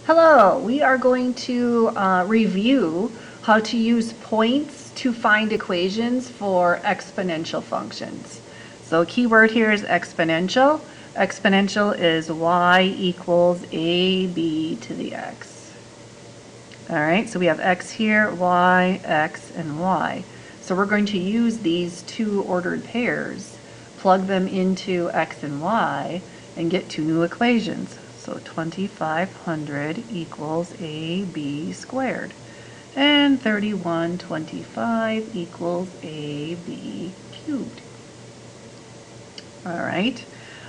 Hello, we are going to review how to use points to find equations for exponential functions. So keyword here is exponential. Exponential is y equals ab to the x. All right, so we have x here, y, x, and y. So we're going to use these two ordered pairs, plug them into x and y, and get two new equations. So 2500 equals AB squared. And 3125 equals AB cubed. All right.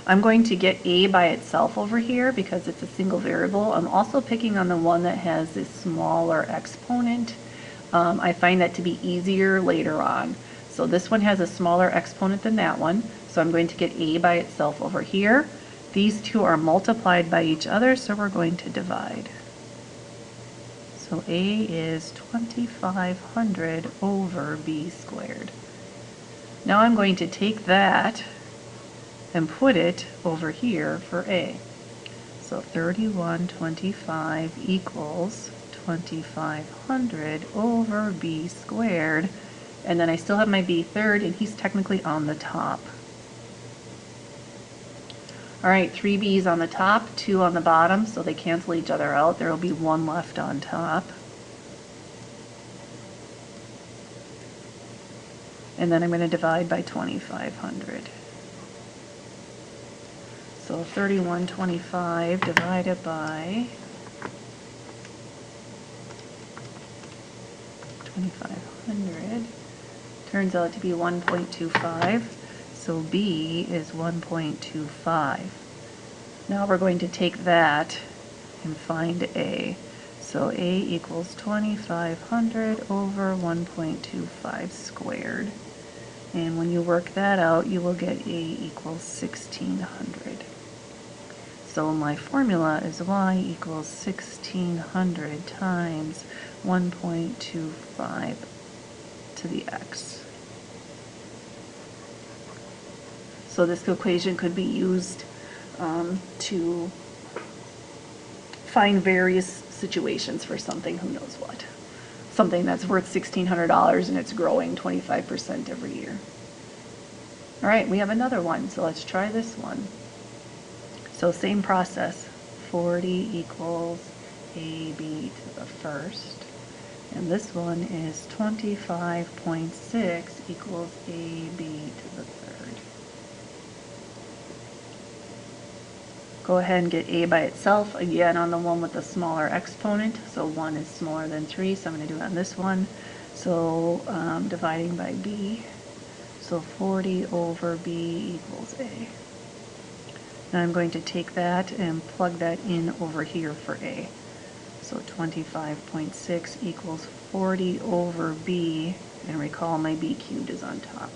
I'm going to get A by itself over here because it's a single variable. I'm also picking on the one that has this smaller exponent. I find that to be easier later on. So this one has a smaller exponent than that one. So I'm going to get A by itself over here. These two are multiplied by each other, so we're going to divide. So A is 2500 over B squared. Now I'm going to take that and put it over here for A. So 3125 equals 2500 over B squared. And then I still have my B third, and he's technically on the top. All right, 3 B's on the top, 2 on the bottom, so they cancel each other out. There will be 1 left on top. And then I'm going to divide by 2500. So 3125 divided by 2500 turns out to be 1.25. So B is 1.25. Now we're going to take that and find A. So A equals 2500 over 1.25 squared. And when you work that out, you will get A equals 1600. So my formula is y equals 1600 times 1.25 to the x. So this equation could be used to find various situations for something, who knows what. Something that's worth $1,600 and it's growing 25% every year. All right, we have another one, so let's try this one. So same process, 40 equals AB to the first, and this one is 25.6 equals AB to the third. Go ahead and get A by itself, again on the one with the smaller exponent, so 1 is smaller than 3, so I'm going to do it on this one. So dividing by B, so 40 over B equals A. Now I'm going to take that and plug that in over here for A. So 25.6 equals 40 over B, and recall my B cubed is on top.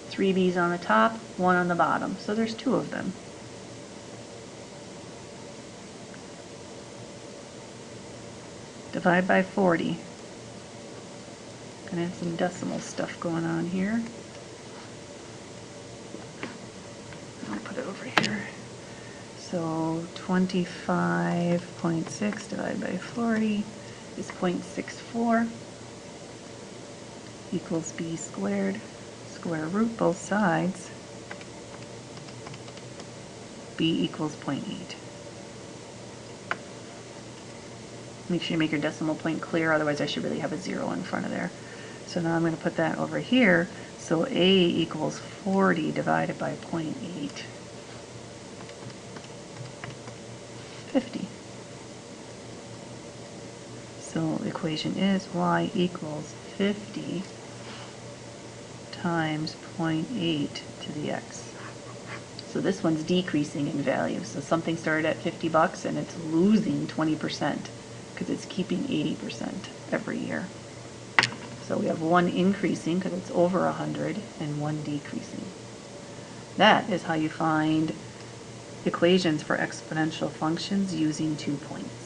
3 B's on the top, 1 on the bottom, so there's 2 of them. Divide by 40. Gonna have some decimal stuff going on here. I'll put it over here. So 25.6 divided by 40 is 0.64 equals B squared. Square root both sides. B equals 0.8. Make sure you make your decimal point clear, otherwise I should really have a 0 in front of there. So now I'm going to put that over here. So A equals 40 divided by 0.8. 50. So the equation is y equals 50 times 0.8 to the x. So this one's decreasing in value. So something started at $50 and it's losing 20% because it's keeping 80% every year. So we have 1 increasing because it's over 100 and 1 decreasing. That is how you find equations for exponential functions using 2 points.